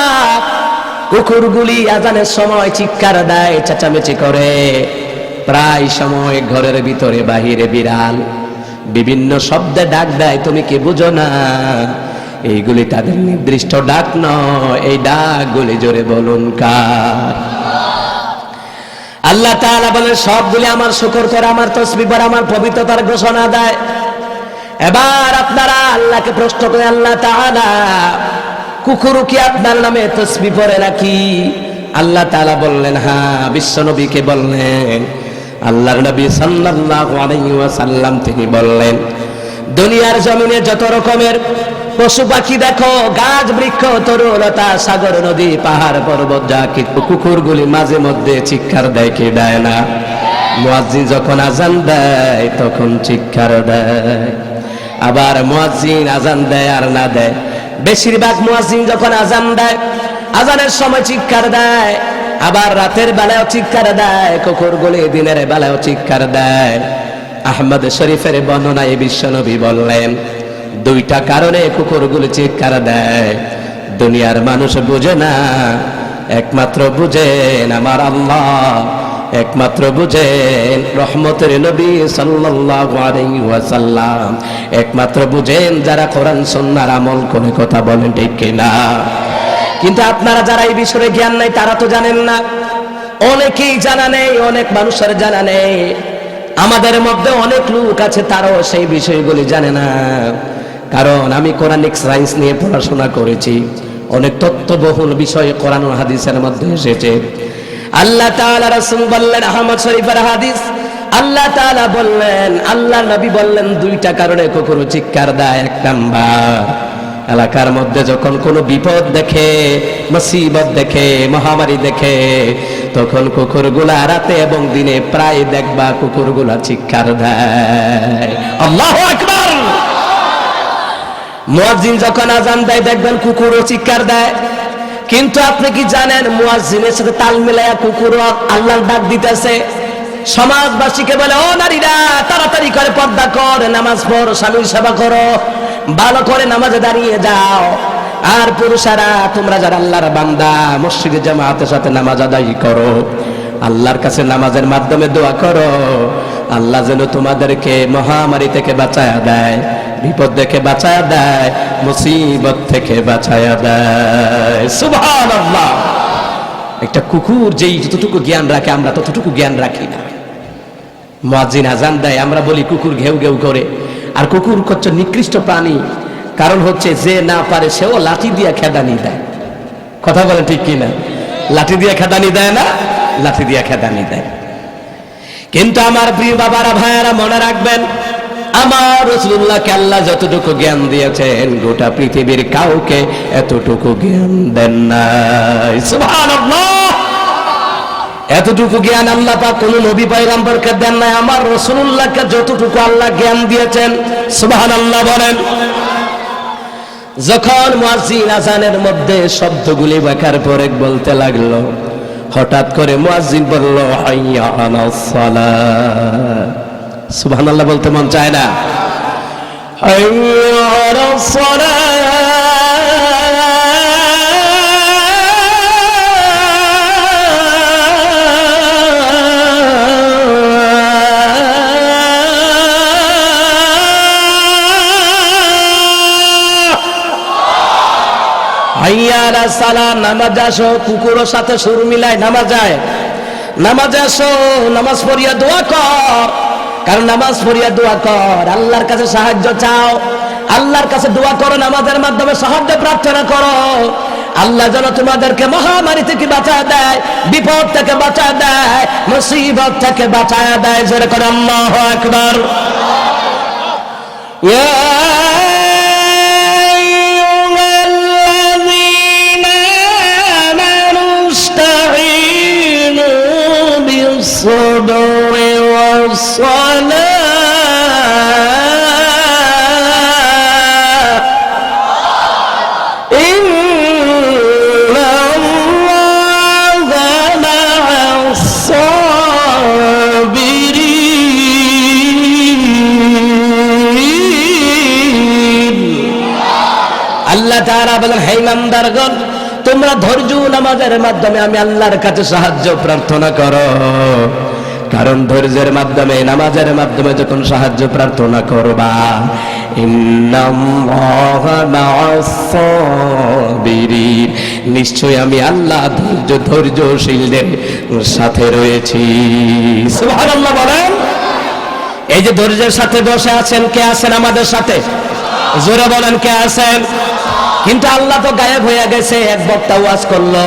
কুকুরগুলি আজানের সময় চিৎকার দেয়, চেঁচামেচি করে, প্রায় সময় ঘরের ভিতরে বাহিরে বিড়াল বিভিন্ন শব্দে ডাক দেয়, তুমি কি বুঝো না এইগুলি তাদের নির্দিষ্ট ডাক নয়? এই ডাকগুলি জোরে বলুন কার? আল্লাহ তাআলা বলেন, সবগুলি আমার শুকর করে, আমার তাসবিহ করে, আমার পবিত্রতার ঘোষণা দেয়। এবার আপনারা আল্লাহকে প্রশ্ন করে, আল্লাহ তাআলা, কুকুরও কি আপনার নামে তাসবিহ পড়ে নাকি? আল্লাহ তাআলা বললেন, হ্যাঁ। বিশ্ব নবীকে বললেন, আল্লাহর নবী সাল্লাল্লাহু আলাইহি ওয়াসাল্লাম তিনি বললেন, দুনিয়ার জমিনে যত রকমের পশু পাখি দেখো, গাছ বৃক্ষ তরুলতা, সাগর নদী পাহাড় পর্বত, যা কিছু কুকুরগুলি মাঝে মধ্যে চিৎকার দেয়, কি দেয় না? মুয়াজ্জিন যখন আজান দেয় তখন চিৎকার দেয়। আবার মুয়াজ্জিন আজান দেয় আর না দেয়, বেশিরভাগ মুয়াজ্জিন যখন আজান দেয়, আজানের সময় চিৎকার দেয়, আবার রাতের বেলায়ও চিৎকার দেয়, কুকুরগুলি দিনের বেলায়ও চিৎকার দেয়। আহমদ শরীফের বর্ণনায় বিশ্বনবী বললেন, দুইটা কারণে কুকুরগুলি চিৎকার দেয়। দুনিয়ার মানুষ বুঝে না, একমাত্র বুঝেন আমার আল্লাহ। একমাত্র বুঝেন রহমতের নবী সাল্লাল্লাহু আলাইহি ওয়াসাল্লাম, একমাত্র বুঝেন যারা কোরআন সুন্নাহর আমল করে কথা বলেন, ঠিক কিনা? কিন্তু আপনারা যারা এই বিষয়ে জ্ঞান নাই তারা তো জানেন না, অনেকেই জানা নেই, অনেক মানুষের জানা নেই। আমাদের মধ্যে অনেক লোক আছে তারাও সেই বিষয়গুলি জানে না। কারণ আমি কোরআনিক সায়েন্স নিয়ে পড়াশোনা করেছি, অনেক তথ্যবহুল বিষয় কোরআন ও হাদিসের মধ্যে এসেছে। আল্লাহ তাআলা রাসূল বললেন, আহমদ শরীফের হাদিস, আল্লাহ তাআলা বললেন, আল্লাহ নবী বললেন, দুইটা কারণে কুকুর চিৎকার দেয়। এক নাম্বার, এলাকার মধ্যে যখন কোনো বিপদ দেখে, মুসিবত দেখে, মহামারী দেখে, তখন কুকুরগুলা রাতে এবং দিনে প্রায় দেখবা কুকুরগুলা চিৎকার দেয়। আল্লাহু আকবার। মুয়াজ্জিন যখন আযান দেয় দেখবেন কুকুরও চিৎকার দেয়। কিন্তু আপনি কি জানেন মুয়াজ্জিনের সাথে তাল মিলায়া কুকুরও আল্লাহর ডাক দিতেছে। সমাজবাসীকে বলে, ও নারীরা তাড়াতাড়ি করে পর্দা কর, নামাজ পড়ো, স্বামীর সেবা করো, ভালো করে নামাজে দাঁড়িয়ে যাও। আর পুরুষেরা তোমরা যারা আল্লাহর বান্দা, মসজিদে জামাতের সাথে নামাজ আদায় করো, আল্লাহর কাছে নামাজের মাধ্যমে দোয়া করো, আল্লাহ যেন তোমাদেরকে মহামারী থেকে বাঁচায়া দেয়, বিপদ থেকে বাঁচায়া দেয়, মুসিবত থেকে বাঁচায়া দেয়। সুবহানাল্লাহ। একটা কুকুর যেই যতটুকু জ্ঞান রাখে আমরা ততটুকু জ্ঞান রাখি না। মুয়াজ্জিন আযান দেয়, আমরা বলি কুকুর ঘেউ ঘেউ করে। আর কুকুর হচ্ছে নিকৃষ্ট প্রাণী, কারণ হচ্ছে যে না পারে সেও লাঠি দিয়ে খেদানি দেয়। কথা বলে ঠিক কিনা? লাঠি দিয়ে খেদানি দেয় না, লাঠি দিয়ে খেদানি দেয়। কিন্তু আমার প্রিয় বাবারা, ভাইয়ারা, মনে রাখবেন, আমার রাসূলুল্লাহকে আল্লাহ যতটুকু জ্ঞান দিয়েছেন গোটা পৃথিবীর কাউকে এতটুকু জ্ঞান দেন নাই। সুবহানাল্লাহ। এতটুকু জ্ঞান আল্লাহ পাক কোন নবী পয়গম্বরকে দেন নাই। আমার রাসূলুল্লাহকে যতটুকু আল্লাহ জ্ঞান দিয়েছেন, সুবহানাল্লাহ বলেন। যখন মুয়াজ্জিন আযানের মধ্যে শব্দগুলি একের পর এক বলতে লাগলো, হঠাৎ করে মুয়াজ্জিন বলল, হাইয়া আলাস সালাত। সুবহানাল্লাহ বলতে মন চায় না? হাইয়া আলাস সালাত। হাইয়া আলাস সালাত, নামাজ আসো। কুকুরের সাথে সুর মিলায় নামাজ যায়, নামাজে আসো, নামাজ পড়িয়া দোয়া কর। কারণ নামাজ পড়িয়া দোয়া কর, আল্লাহর কাছে সাহায্য চাও, আল্লাহর কাছে দোয়া করো, নামাজের মাধ্যমে সাহায্য প্রার্থনা করো। আল্লাহ যেন তোমাদেরকে মহামারী থেকে বাঁচায় দেয়, বিপদ থেকে বাঁচায় দেয়, মুসিবত থেকে বাঁচায় দেয়। জোরে করে আল্লাহু আকবার। الصبر والصلاة إن الله مع الصابرين। আল্লাহ তাআলা বলেন, হে ইমানদারগণ, তোমরা ধৈর্য নামাজের মাধ্যমে আমি আল্লাহর কাছে সাহায্য প্রার্থনা করো। কারণ ধৈর্যের মাধ্যমে, নামাজের মাধ্যমে যখন সাহায্য প্রার্থনা করবা, ইন্নাল্লাহা মা'আস সাবিরিন, নিশ্চয়ই আমি আল্লাহ ধৈর্যশীলদের সাথে রয়েছি। সুবহানাল্লাহ বলেন। এই যে ধৈর্যের সাথে বসে আছেন, কে আছেন আমাদের সাথে? জোরে বলেন, কে আছেন? কিন্তু আল্লাহ তো গায়েব হয়ে গেছে। এক বক্তা ওয়াজ করলো,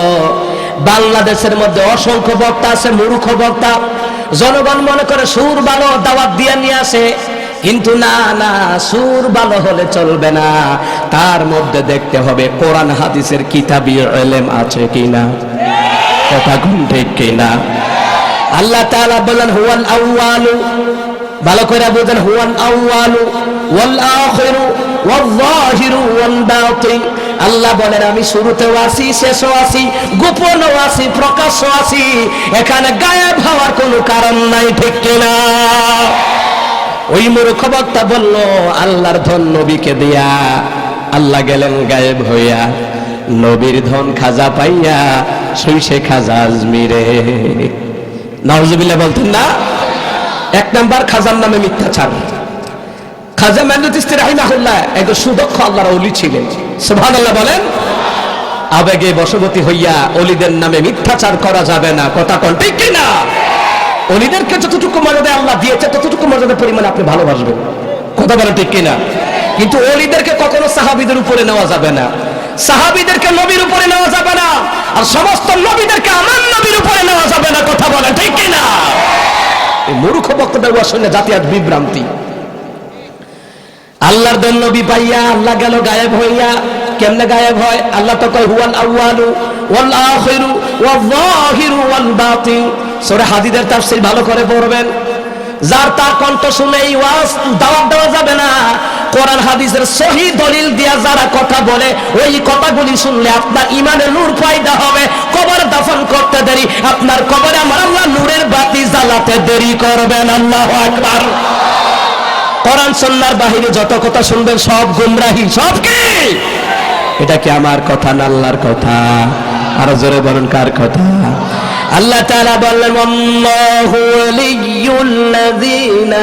বাংলাদেশের মধ্যে অসংখ্য বক্তা আছে, মূর্খ বক্তা। জনগণ মনে করে সুর ভালো, দাওয়াত দিয়ে নিয়ে আসে। কিন্তু না না, সুর ভালো হলে চলবে না, তার মধ্যে দেখতে হবে কোরআন হাদিসের কিতাবী ইলম আছে কিনা। কথা কোন ঠিক কিনা? আল্লাহ তাআলা বলেন, হুয়াল আউয়ালু, ভালো করে বুঝেন, হুয়াল আউয়ালু ওয়াল আখিরু ওয়াল যাহিরু ওয়াল বাতিন। আল্লাহ বলেন, আমি শুরুতেও আছি, শেষও আছি, গোপনও আছি, প্রকাশও আছি। এখানে গায়েব হওয়ার কোনো কারণ নাই, ঠিক কিনা? ওই মূর্খ বক্তা বলল, আল্লাহর ধন নবীকে দিয়া আল্লাহ গেলেন গায়েব হইয়া, নবীর ধন খাজা পাইয়া সইছে খাজা আজমিরে। নাউজুবিল্লাহ বলতেন না? এক নাম্বার খাজার নামে মিথ্যাচার। খাজা মাইনুদ্দিন চিশতি রাহিমাহুল্লাহ একজন সুদক্ষ আল্লাহর ওলি ছিলেন। সুবহানাল্লাহ বলেন। আবেগে বশবর্তী হইয়া ওলিদের নামে মিথ্যাচার করা যাবে না, কথা কোন ঠিক কি না? ওলিদেরকে যতটুকু মর্যাদা আল্লাহ দিয়েছে ততটুকু মর্যাদা পরিমাণে আপনি ভালোবাসবেন, কথা বলেন ঠিক কি না? কিন্তু ওলিদেরকে কখনো সাহাবীদের উপরে নেওয়া যাবে না, সাহাবীদেরকে নবীর উপরে নেওয়া যাবে না, আর সমস্ত নবীদেরকে আমার নবীর উপরে নেওয়া যাবে না, কথা বলেন ঠিক কি না? এই মূর্খ বক্তব্যের শুনে জাতি আজ বিভ্রান্তি। আল্লাহর দেন নবী পাইয়া আল্লাহ গেল গায়েব হইয়া। কেমনে গায়েব হয়? আল্লাহ তো কয় হুয়াল আউয়ালু ওয়াল আখিরু ওয়াল যাহিরু ওয়াল বাতিন। সূরা হাদীদের তাফসীর ভালো করে পড়বেন। যার তার কণ্ঠ শুনে এই ওয়াজ দাওয়াত দেওয়া যাবে না। কোরআন হাদিসের সহি দলিল দিয়া যারা কথা বলে ওই কথাগুলি শুনলে আপনার ইমানে নূর পয়দা হবে। কবর দাফন করতে দেরি, আপনার কবরে আমার আল্লাহ নূরের বাতি জ্বালাতে দেরি করবেন। আল্লাহু আকবার। কোরআন সুন্নাহর বাহিরে যত কথা শুনবেন সব গুমরাহি, সব কি? এটা কি আমার কথা না আল্লাহর কথা? আরো জোরে বলেন কার কথা? আল্লাহ তাআলা বললেন আল্লাহু ওয়ালিয়ুল্লাযীনা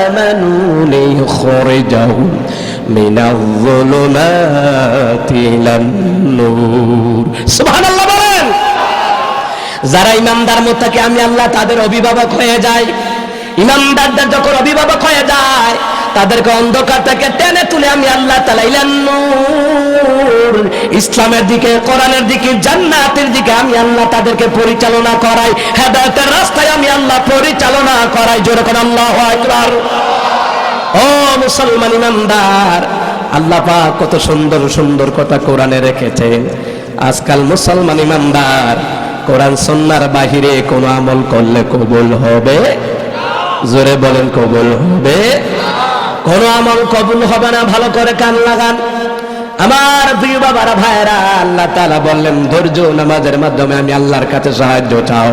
আমানু লিইখরিজাহুম মিনায-যুলুমাতি ইলান-নূর। সুবহানাল্লাহ বলেন। যারা ইমানদার মুত্তাকি আমি আল্লাহ তাদের অভিভাবক হয়ে যায়। ইমানদারদের যখন অভিভাবক হয়ে যায় তাদেরকে অন্ধকার থেকে টেনে তুলে আমি আল্লাহ তাআলা ইলান-নূর, ইসলামের দিকে, কোরআনের দিকে, জান্নাতের দিকে আমি আল্লাহ তাদেরকে পরিচালনা করাই। হেদায়েতের রাস্তায় আমি আল্লাহ পরিচালনা করাই। জোরে করে আল্লাহু আকবার। ও মুসলমান ইমানদার, আল্লাহ পাক কত সুন্দর সুন্দর কথা কোরআনে রেখেছেন। আজকাল মুসলমান ইমানদার কোরআন সুন্নাহর বাহিরে কোন আমল করলে কবুল হবে? জোরে বলেন কবুল হবে? কোন আমল কবুল হবে না। ভালো করে কান লাগান আমার প্রিয় বাবারা, ভাইরা। আল্লাহ তাআলা বললেন ধৈর্য নামাজের মাধ্যমে আমি আল্লাহর কাছে সাহায্য চাও,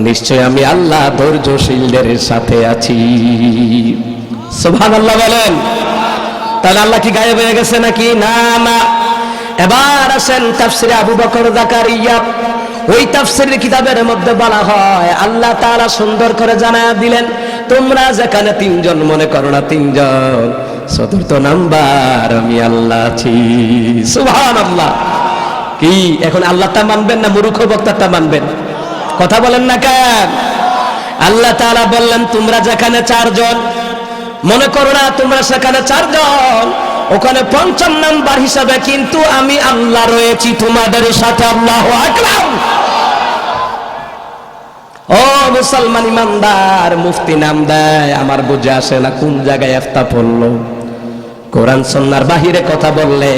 নিশ্চয় আমি আল্লাহ ধৈর্যশীলদের সাথে আছি। সুবহানাল্লাহ বলেন। তাহলে আল্লাহ কি গায়েব হয়ে গেছে নাকি? না না। এবার আসেন তাফসিরে আবু বকর জাকারিয়া। ওই তাফসীরের কিতাবের মধ্যে বলা হয় আল্লাহ তাআলা সুন্দর করে জানায়া দিলেন তোমরা যেখানে তিনজন মনে করো না তিনজন, চতুর্থ নাম্বার আমি আল্লাহ আছি। সুবহানাল্লাহ। কি এখন আল্লাহটা মানবেন না মূর্খ বক্তাটা মানবেন? কথা বলেন না কেন? আল্লাহ তাআলা বললেন তোমরা যেখানে চারজন মনে করো না তোমরা সেখানে চারজন, ওখানে পঞ্চম নাম্বার হিসাবে কিন্তু আমি আল্লাহ রয়েছি তোমাদের সাথে। আল্লাহু আকবার। ও মুসলমান ইমানদার, মুফতি নাম দেয় আমার বুঝে আসে না কোন জায়গায় ইফতা পড়লো। কোরআন সুন্নাহর বাহিরে কথা বললে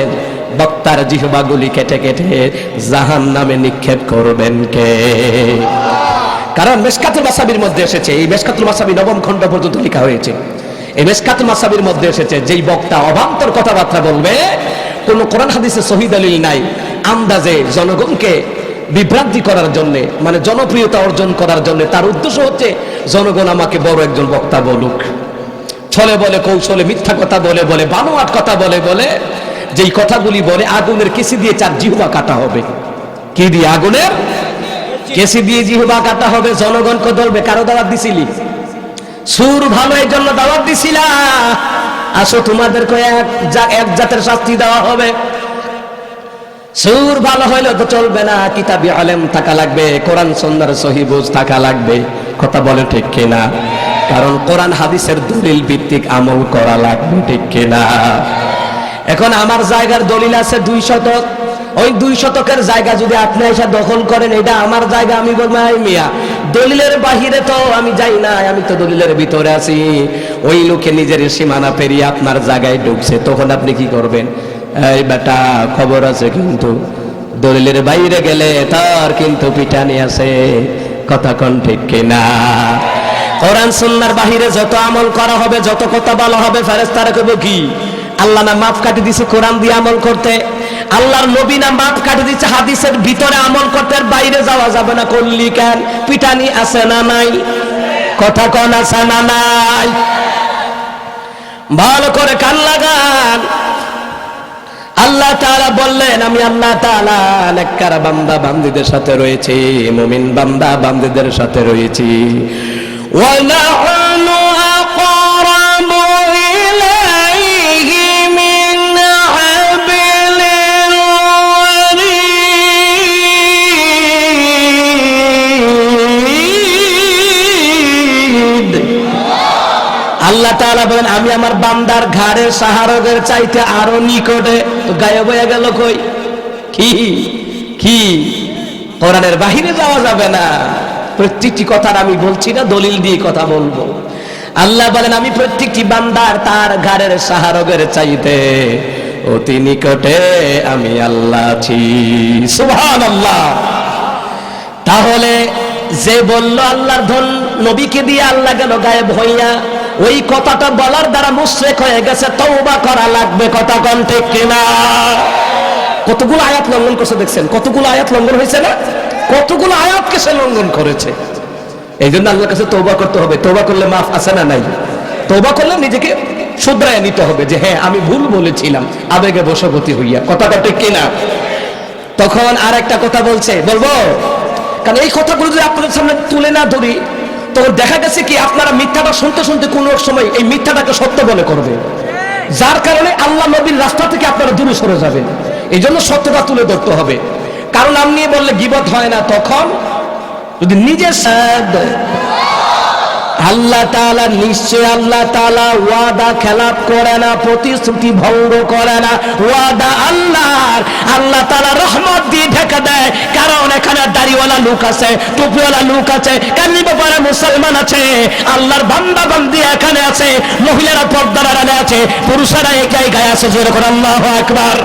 বক্তার জিহ্বাগুলি কেটে কেটে জাহান্নামে নিক্ষেপ করবেন কে? কারণ মিশকাতুল মাসাবির মধ্যে এসেছে, এই মিশকাতুল মাসাবি 9ম খণ্ড পর্যন্ত লেখা হয়েছে। এই মিশকাতুল মাসাবির মধ্যে এসেছে যেই বক্তা অবান্তর কথাবার্তা বলবে, কোন কোরআন হাদিসে সহি দলিল নাই, আন্দাজে জনগণকে বিভ্রান্তি করার জন্য, মানে জনপ্রিয়তা অর্জন করার জন্য, তার উদ্দেশ্য হচ্ছে জনগণ আমাকে বড় একজন বক্তা বলুক। ছলে বলে কৌশলে মিথ্যা কথা বলে বলে বানোয়াট কথা বলে বলে যেই কথাগুলি বলে আগুনের কেসি দিয়ে তার জিহ্বা কাটা হবে। কি দিয়ে? আগুনের কেসি দিয়ে জিহ্বা কাটা হবে। জনগণকে বলবে কারো দাওয়াত দিছিলি? সুর ভালো এই জন্য দাওয়াত দিছিলা, আসো তোমাদেরকে এক জাতের শাস্তি দেওয়া হবে। সুর ভালো হইলে তো চলবে না, কিতাবি আলেম থাকা লাগবে, কোরআন সুন্নাহর সহি বুঝ থাকা লাগবে। কথা বলে ঠিক কিনা? কারণ কোরআন হাদিসের দলিল ভিত্তিক আমল করা লাগবে, ঠিক কিনা? এখন আমার জায়গার দলিল আছে 2 শতক, ওই 2 শতকের জায়গা যদি আপনি এসে দখল করেন এটা আমার জায়গা, আমি বলবো এই মিয়া দলিলের বাহিরে তো আমি যাই না, আমি তো দলিলের ভিতরে আছি। ওই লোকে নিজের সীমানা পেরিয়ে আপনার জায়গায় ঢুকছে, তখন আপনি কি করবেন? এই বেটা খবর আছে কিন্তু দলিলের বাইরে গেলে তার কিন্তু পিটানি আছে। কথা কোন ঠিক কিনা? কোরআন সুন্নাহর বাহিরে যত আমল করা হবে, যত কথা বলা হবে, ফেরেশতারা কইব কি আল্লাহ না মাপ কাটি দিছে কোরআন দিয়ে আমল করতে, আল্লাহর নবী না মাপ কাটি দিচ্ছে হাদিসের ভিতরে আমল করতে, বাইরে যাওয়া যাবে না। করলি কেন? পিটানি আছে না নাই? কথা কোন আছে না নাই? ভালো করে কান লাগান। আল্লাহ তাআলা বললেন আমি আল্লাহ তাআলা নেককার বান্দা বান্দীদের সাথে রয়েছি, মুমিন বান্দা বান্দীদের সাথে রয়েছি। ওয়া নাহনু আকরাবু ইলাইহি মিন হাবলিল ওয়ারিদ। আল্লাহ তাআলা বলেন আমি আমার বান্দার ঘাড়ের সাহারগের চাইতে আরো নিকটে। তো গায়েব হয়ে গেল কই? কি কোরআনের বাহিরে যাওয়া যাবে না। প্রত্যেকটি কথার আমি বলছি না, দলিল দিয়ে কথা বলবো। আল্লাহ বলেন আমি প্রত্যেকটি বান্দার তার ঘাড়ের সাহারগের চাইতে অতি নিকটে আমি আল্লাহ আছি। সুবহানাল্লাহ। তাহলে যে বলল আল্লাহর ধন নবীকে দিয়ে আল্লাহ গেল গায়েব হইয়া, ওই কথাটা বলার দ্বারা মুশরিক হয়ে গেছে, তওবা করা লাগবে। কথা কোন ঠিক কিনা? কতগুলো আয়াত লঙ্ঘন করছে দেখছেন? কতগুলো আয়াত লঙ্ঘন হয়েছে না? কতগুলো আয়াতকে সে লঙ্ঘন করেছে। এই জন্য আল্লাহর কাছে তওবা করতে হবে। তওবা করলে মাফ আছে না নাই? তওবা করলে নিজেকে শুধরায় নিতে হবে যে হ্যাঁ আমি ভুল বলেছিলাম, আবেগে বশবর্তী হইয়া। কথাটা ঠিক কিনা? তখন আর একটা কথা বলছে, বলবো? কারণ এই কথাগুলো যদি আপনাদের সামনে তুলে না ধরি, তখন দেখা গেছে কি আপনারা মিথ্যাটা শুনতে শুনতে কোন এক সময় এই মিথ্যাটাকে সত্য বলে করবে, যার কারণে আল্লাহ নবীর রাস্তা থেকে আপনারা দূরে সরে যাবেন। এই জন্য সত্যটা তুলে ধরতে হবে। কারণ নাম নিয়ে বললে গীবত হয় না। তখন যদি নিজের আল্লাহ তাআলা, নিশ্চয় আল্লাহ তাআলা ওয়াদা খেলাপ করে না, প্রতিশ্রুতি ভঙ্গ করে না। ওয়াদা আল্লাহর, আল্লাহ তাআলা রহমত দিয়ে ঢেকে দেয়। কারণ এখানে দাড়িওয়ালা লোক আছে, টুপিওয়ালা লোক আছে, কান্নি বাবারা মুসলমান আছে, আল্লাহর বান্দা বান্দি এখানে আছে, মহিলারা পর্দার আড়ালে আছে, পুরুষেরা একাই গায়ে আছে। যেরকম আল্লাহু আকবার,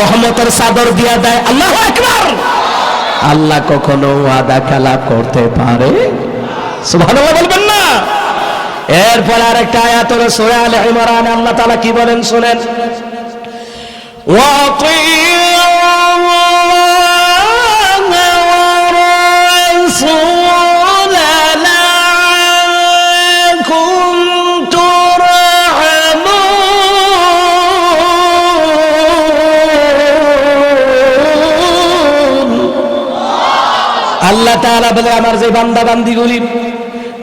রহমতের চাদর দিয়ে দেয়। আল্লাহু আকবার। আল্লাহ কখনো ওয়াদা খেলাপ করতে পারে? সুবহানাল্লাহ বলবেন না? এরপর আরেকটা আয়াত হলো সূরা আলে ইমরান। আল্লাহ তাআলা কি বলেন শুনেন, আল্লাহ তাআলা বলে আমার যে বান্দা বান্দিগুলি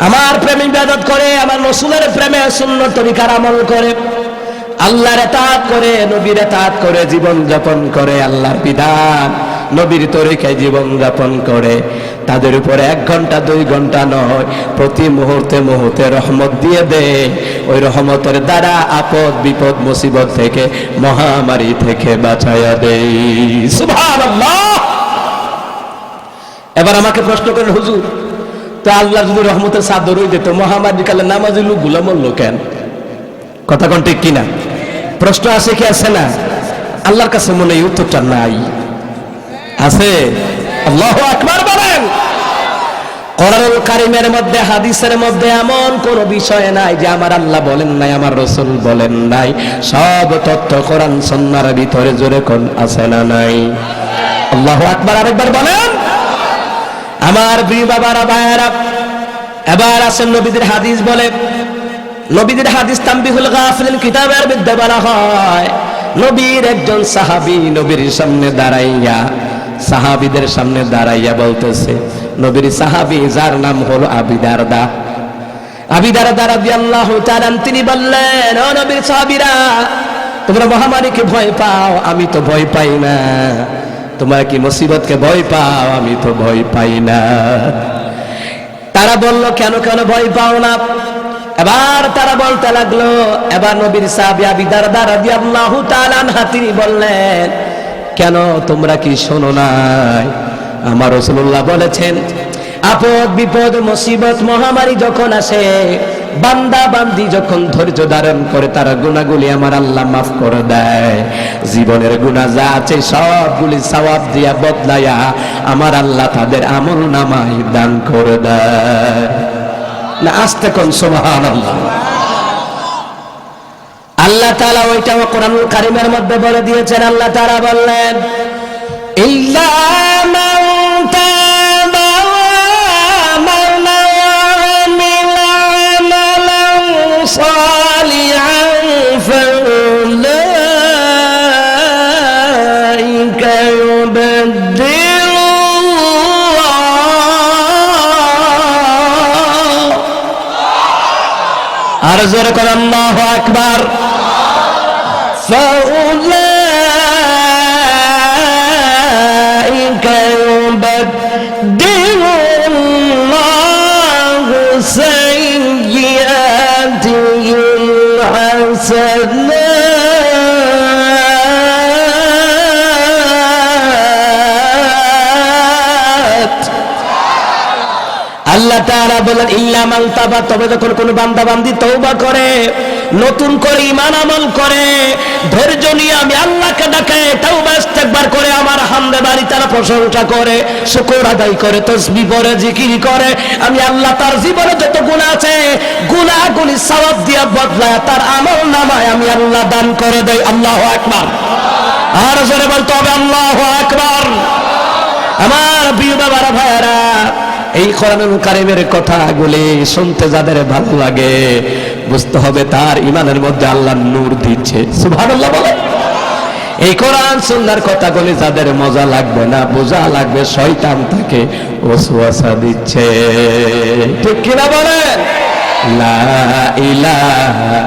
আমার প্রেমে ইবাদত করে, আমার রাসূলের প্রেমে সুন্নাত তরিকার আমল করে, আল্লাহর ইতাআত করে, নবীর ইতাআত করে জীবন যাপন করে, আল্লাহর বিধান নবীর তরিকায় জীবন যাপন করে, তাদের উপরে 1 ঘন্টা 2 ঘন্টা নয়, প্রতি মুহূর্তে মুহূর্তে রহমত দিয়ে দেয়। ওই রহমতের দ্বারা আপদ বিপদ মুসিবত থেকে, মহামারী থেকে বাঁচায়া দেয়। সুবহানাল্লাহ। এবার আমাকে প্রশ্ন করেন, হুজুর তো আল্লাহ যদি রহমতের চাদর হয়ে যেত, মহামারী কালে নামাজি লোক গুলা মরল কেন? কথা কোন ঠিক কিনা? প্রশ্ন আছে কি আছে না? আল্লাহর কাছে মনে হয় উত্তরটা নাই। আছে? আল্লাহু আকবার বলেন। কোরআনুল কারীমের মধ্যে, হাদিসের মধ্যে এমন কোন বিষয় নাই যে আমার আল্লাহ বলেন নাই, আমার রাসূল বলেন নাই। সব তথ্য কোরআন সুন্নাহর ভিতরে জোরে কোন আছে না নাই? আল্লাহু আকবার আরেকবার বলেন। আমার প্রিয় বাবারা ভাইয়েরা, এবার আসেন নবীদের হাদিস বলে। নবীদের হাদিস তানবিহুল গাফিলিন কিতাবের মধ্যে বলা হয়, নবীর একজন সাহাবী নবীর সামনে দাঁড়াইয়া, সাহাবীদের সামনে দাঁড়াইয়া বলতেছে, নবীর সাহাবী যার নাম হলো আবু দারদা, আবু দারদা রাদিয়াল্লাহু তাআলা, তিনি বললেন, ও নবীর সাহাবীরা, তোমরা মহামারীকে ভয় পাও, আমি তো ভয় পাই না। তোমরা কি মুসিবতকে ভয় পাও? আমি তো ভয় পাই না। তারা বলল, কেন কেন ভয় পাও না? এবার তারা বলতে লাগলো, এবার নবীর সাহাবী আবু দারদা রাদিয়াল্লাহু তাআলা আনহু তিনি বললেন, কেন তোমরা কি শোনো নাই? আমার রাসূলুল্লাহ বলেছেন, আপদ বিপদ মুসিবত মহামারী যখন আসে, বান্দা বান্দি যখন ধৈর্য ধারণ করে, তারা গুনাহগুলি আমার আল্লাহ মাফ করে দেয়। জীবনের গুনাহ যা আছে সবগুলি সওয়াব দিয়া বদলায়া আমার আল্লাহ তাদের আমল নামায় দান করে দেয়। না আস্তে কোন সুবহানাল্লাহ। আল্লাহ তাআলা ওইটা কোরআনুল কারীমের মধ্যে বলে দিয়েছেন। আল্লাহ তাআলা বললেন, ইল্লা মান তাবা ওয়া আমানা ওয়া আমিলা আমালান সালিহান ফাউলাইকা আর জোরে করে আল্লাহু আকবার। ফাউলাইকা ইউবাদদিলুল্লাহু সাইয়্যাতিহিম হাসানাত। আল্লাহ তাআলা বলেন ইল্লা মান তাবা, তবে যখন কোন বান্দা বান্দি তওবা করে, নতুন করে ঈমান আমল করে, ধৈর্য নিয়ে আমি আল্লাহকে ডাকে, তওবা ইস্তেগফার করে, আমার হামদে বাড়ি তারা প্রশংসা করে, শুকর আদায় করে, তাসবিহ পড়ে, জিকির করে, আমি আল্লাহ তার জীবনে যত গুনাহ আছে গুনাহগুলি সওয়াব দিয়া বদলায় তার আমল নামায় আমি আল্লাহ দান করে দেই। আল্লাহু আকবার। আর জোরে বলতে হবে আল্লাহু আকবার। আমার প্রিয় বাবারা ভাইরা, এই কোরআনুল কারীমের কথাগুলি শুনতে যাদের ভালো লাগে বুঝতে হবে তার ঈমানের মধ্যে আল্লাহ নূর দিচ্ছে। সুবহানাল্লাহ বলে। এই কোরআন সুন্নাহর কথাগুলি যাদের মজা লাগবে না, বোঝা লাগবে, শয়তান তাকে ওয়াসওয়াসা দিচ্ছে। ঠিক কিনা বলেন? লা ইলাহা